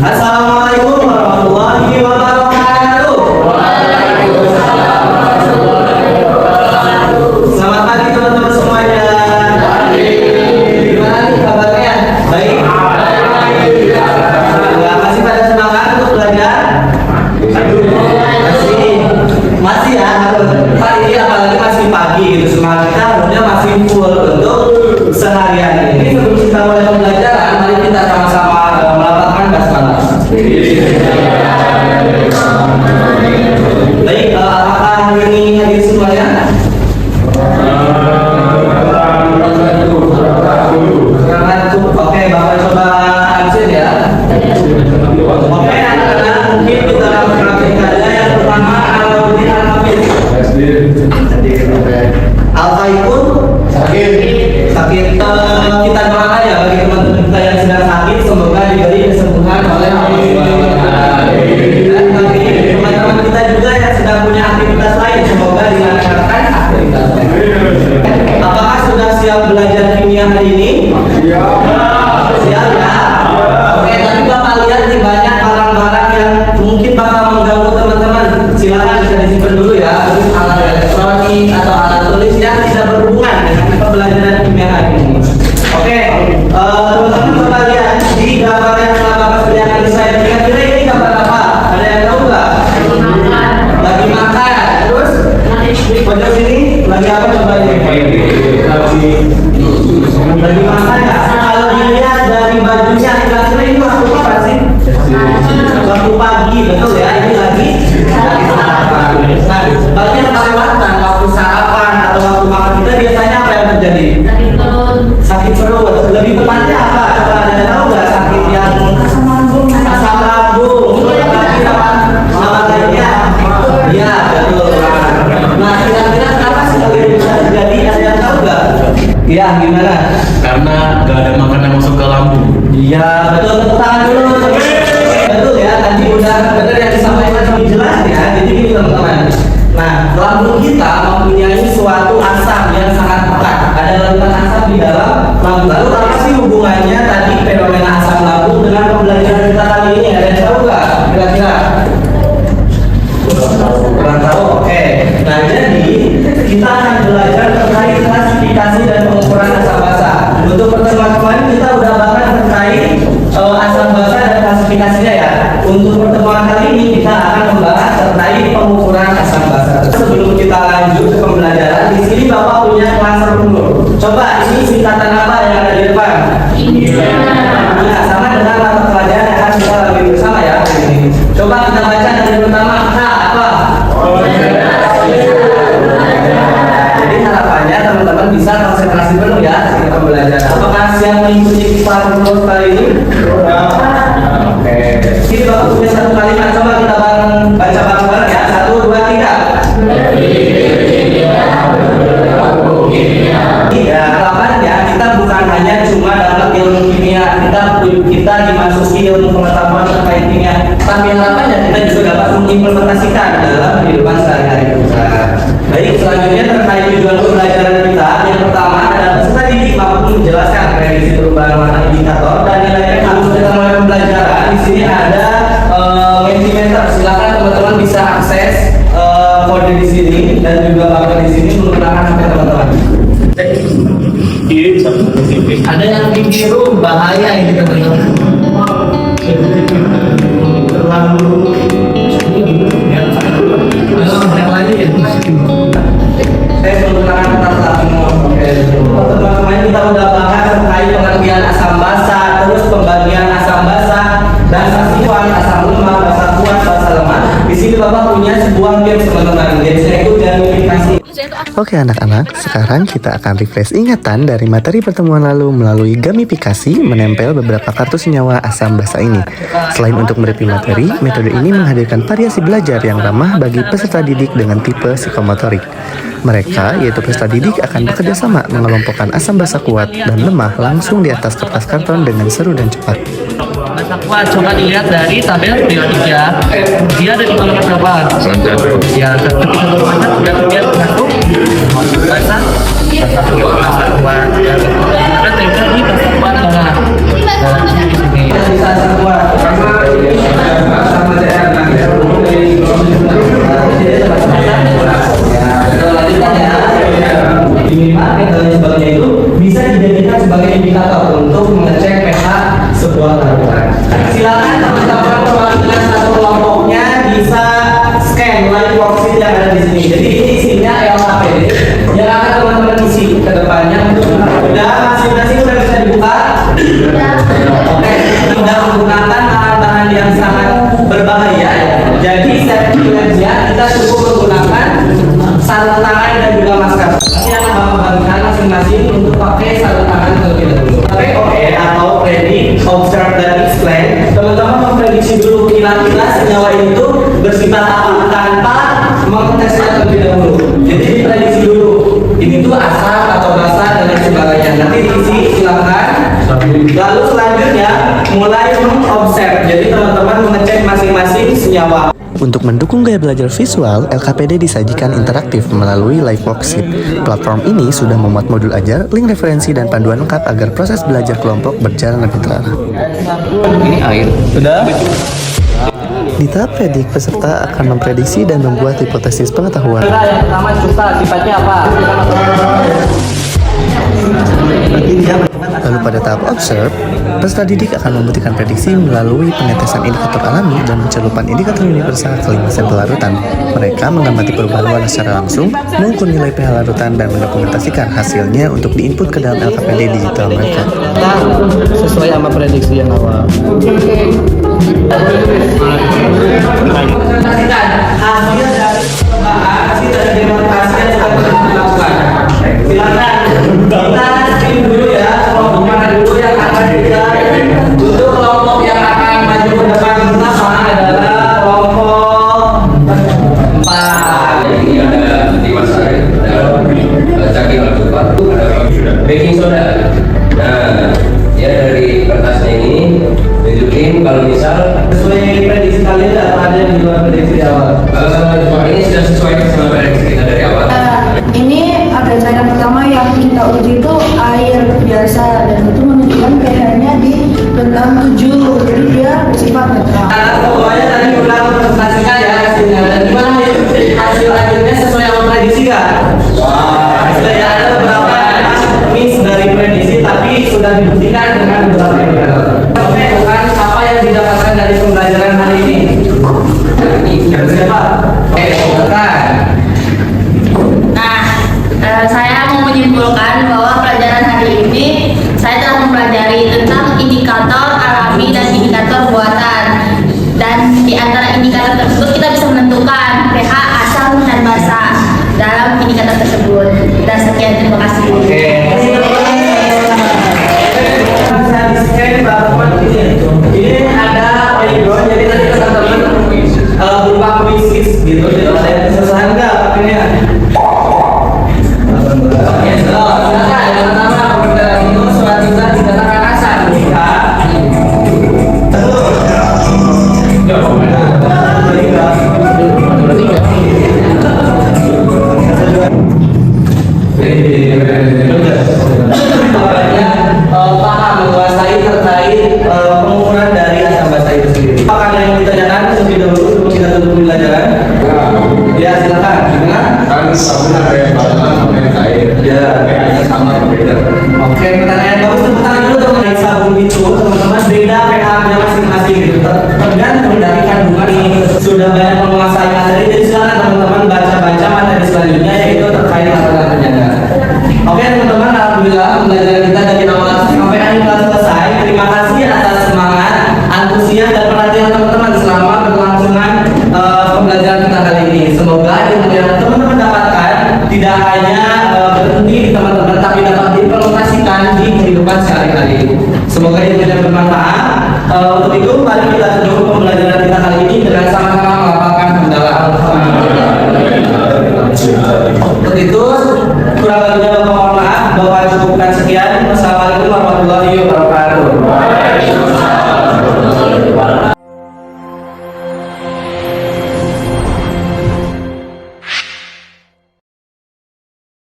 Assalamualaikum warahmatullahi wabarakatuh. Selamat pagi teman-teman semuanya. Gimana nih kabarnya? Baik. Ya, masih pada semangat untuk belajar? Masih ya. Hari ini apalagi masih pagi gitu, semangat kita harusnya masih full untuk seharian ini. Sebelum kita mulai pembelajaran, mari kita sama-sama melafalkan basmalah. Baik, apakah hari ini hadir semuanya? Oke, Bapak coba absen ya. Oke, anak-anak, mungkin kita akan praktikkannya. Yang pertama, Alauddin Al-Hafiz. Al-Faikun sakit. Kita doakan ya bagi teman-teman kita yang sedang sakit, semoga diberi kesembuhan oleh Allah Subhanahu wa Ta'ala. Dan bagi teman-teman kita juga yang sedang punya aktivitas lain, semoga dilancarkan aktivitasnya. Apakah sudah siap belajar kimia hari ini? Siap ya? Oke, tadi Bapak lihat nih banyak barang-barang yang mungkin bakal mengganggu teman-teman. Silakan bisa disimpan dulu ya. Alat elektronik atau alat tulis yang tidak berhubungan dengan pembelajaran kimia hari ini. Oke, teman-teman coba lihat di gambar yang telah Bapak sediakan di slide. Kira-kira ini gambar apa? Ada yang tahu nggak? Lagi makan. Terus pojok sini lagi apa coba ini? Lagi makan ya? Kalau dilihat dari bajunya, kira-kira ini waktu apa sih? Waktu pagi, betul ya? Ini lagi sarapan. Nah, banyak kelewatan waktu sarapan atau waktu makan kita biasanya apa yang terjadi? Sakit perut. Lebih tepatnya apa? Coba ada yang tahu nggak sakit yang asam lambung? Nama lainnya? Ya, betul. Nah, kira-kira kenapa sih hal ini bisa terjadi? Ada yang tahu nggak? Ya, gimana? Karena gak ada makanan yang masuk ke lambung. Iya, betul. Tepuk tangan dulu. Betul ya, tadi udah benar yang disampaikan lebih jelas ya. Jadi gini teman-teman. Nah, lambung kita mempunyai suatu asam yang sangat pekat. Ada larutan asam di dalam lambung. Lalu apa sih hubungannya tadi fenomena asam lambung dengan pembelajaran kita kali ini? Ada yang tahu nggak? Kira-kira? Kurang tahu. Oke. Nah, jadi kita akan belajar terkait klasifikasi dan pengukuran asam basa. Untuk pertemuan kemarin kita udah bahas terkait asam basa dan klasifikasinya ya. Untuk pertemuan kali ini kita akan membahas terkait pengukuran asam basa. Sebelum kita lanjut ke pembelajaran, di sini Bapak punya klaser umur. Coba ini singkatan apa yang ada di depan? Nah, sama dengan mata pelajaran yang akan kita lalui bersama ya hari ini. Coba kita baca dari pertama. H apa? Jadi harapannya teman-teman bisa konsentrasi penuh ya ketika pembelajaran. Apakah siap mengikuti klaser umur kali ini? Oke. Ini Bapak punya satu kalimat. Coba kita baca bareng-bareng ya. 1, 2, 3. Ya, harapannya kita bukan hanya cuma dalam ilmu kimia, kita dimasuki ilmu pengetahuan terkait kimia, tapi harapannya kita juga dapat mengimplementasikan dalam kehidupan sehari-hari kita. Baik, selanjutnya terkait tujuan pembelajaran kita, yang pertama adalah peserta didik mampu menjelaskan prediksi perubahan warna indikator dan nilai harus kita mulai pembelajaran. Di sini ada Mentimeter. Silakan teman-teman bisa akses kode di sini dan juga Bapak di sini menggunakan HP teman-teman. Ada yang biru, bahaya ini teman-teman. Terlalu yang lain ya. Saya menggunakan kata teman-teman kita udah bahas terkait pengertian asam basa, terus pembagian asam basa, basa kuat, asam lemah, basa kuat, basa lemah. Di sini Bapak punya sebuah games teman-teman. Gamesnya itu gamifikasi. Oke anak-anak, sekarang kita akan refresh ingatan dari materi pertemuan lalu melalui gamifikasi menempel beberapa kartu senyawa asam basa ini. Selain untuk merepi materi, metode ini menghadirkan variasi belajar yang ramah bagi peserta didik dengan tipe psikomotorik. Mereka, yaitu peserta didik, akan bekerja sama mengelompokkan asam basa kuat dan lemah langsung di atas kertas karton dengan seru dan cepat. Basa kuat, coba dilihat dari tabel periodik ya. Dia ada di kolom berapa? Ya, ketika berbaca sudah terlihat satu basa kuat. Ya, ada tempel di basa kuat darah. Darah di sini. Basa kuat. Sudah, masing-masing sudah bisa dibuka? Oke, tidak menggunakan bahan-bahan yang sangat berbahaya. Jadi safety lens-nya kita cukup menggunakan sarung tangan dan juga masker. Nanti akan bapak bagikan masing-masing untuk pakai sarung tangan terlebih dahulu. POE atau Predict, Observe, dan Explain. Teman-teman memprediksi dulu kira-kira senyawa itu bersifat apa tanpa mengetesnya terlebih dahulu. Jadi diprediksi dulu. Ini tuh asap atau basah dan lain sebagainya. Nanti diisi silakan. Lalu selanjutnya mulai mengobserv. Jadi teman-teman mengecek masing-masing senyawa. Untuk mendukung gaya belajar visual, LKPD disajikan interaktif melalui live worksheet. Platform ini sudah memuat modul ajar, link referensi, dan panduan lengkap agar proses belajar kelompok berjalan lebih terarah. Ini air. Sudah? Di tahap predik, peserta akan memprediksi dan membuat hipotesis pengetahuan. Yang pertama cuka, sifatnya apa? Lalu pada tahap observe, peserta didik akan membuktikan prediksi melalui pengetesan indikator alami dan pencelupan indikator universal ke 5 sampel larutan. Mereka mengamati perubahan warna secara langsung, mengukur nilai pH larutan, dan mendokumentasikan hasilnya untuk diinput ke dalam LKPD digital mereka. Sesuai sama prediksi yang awal. Pastikan hasil dari percobaan, hasil dari demonstrasi yang sudah dilakukan. Silakan kita screen dulu ya, kelompok mana dulu yang akan kita. Untuk kelompok yang akan maju ke depan pertama adalah kelompok 4. Ini ada dewasa, ada caki lakukan, ada baking soda. Nah, ya dari kertasnya ini tunjukin kalau misal Sesuai prediksi kalian atau ada yang di luar prediksi di awal? ini sudah sesuai sama prediksi kita dari awal. Ini ada cairan pertama yang kita uji itu air biasa dan itu menunjukkan pH-nya di rentang 7, jadi dia bersifat netral. Karena pokoknya tadi udah presentasikan ya hasilnya. Dan gimana hasil akhirnya sesuai sama prediksi kan? Wah, hasilnya ya ada beberapa miss dari prediksi tapi sudah dibuktikan dengan beberapa indikator. Oke, bukan apa yang didapatkan dari pembelajaran hari ini? Yang siapa? Oke, silakan. Nah, saya mau menyimpulkan bahwa pelajaran hari ini saya telah mempelajari tentang indikator alami dan indikator buatan. Dan di antara indikator tersebut kita bisa menentukan pH asam dan basa dalam indikator tersebut. Dan sekian, terima kasih. Oke. Bisa di-scan barcode ini. Ini ada polygon, jadi nanti teman-teman berupa quiz gitu. Jadi ada yang kesusahan nggak pakainya? Oke, silakan. Yang pertama permintaan itu surat kita dikatakan asal jika paham menguasai terkait pengukuran dari asam basa itu sendiri. Apakah ada yang ditanyakan terlebih dahulu sebelum kita tutup pelajaran? Ya, silakan. Gimana? Kan sabun ada yang bahan sama yang air. Ya, pH-nya sama atau beda? Oke, pertanyaan bagus. Tepuk tangan dulu teman-teman. Sabun itu teman-teman beda pH-nya masing-masing gitu. Tergantung dari kandungan ini. Sudah banyak menguasai materi, jadi silakan teman-teman baca-baca materi selanjutnya yaitu terkait masalah penjaga. Oke teman-teman, alhamdulillah pembelajaran kita dari awal sampai akhir telah selesai. Terima kasih atas semangat, antusias dan perhatian teman-teman selama berlangsungan pembelajaran kita kali ini. Semoga ilmu yang teman-teman dapatkan tidak hanya berhenti di teman-teman, tapi dapat diimplementasikan di kehidupan sehari-hari. Semoga ilmunya bermanfaat. Untuk itu, mari kita tutup pembelajaran kita kali ini dengan sama-sama melapangkan hamdalah. Untuk itu, kurang lebihnya mohon maaf. Bapak cukupkan sekian. Wassalamualaikum warahmatullahi wabarakatuh.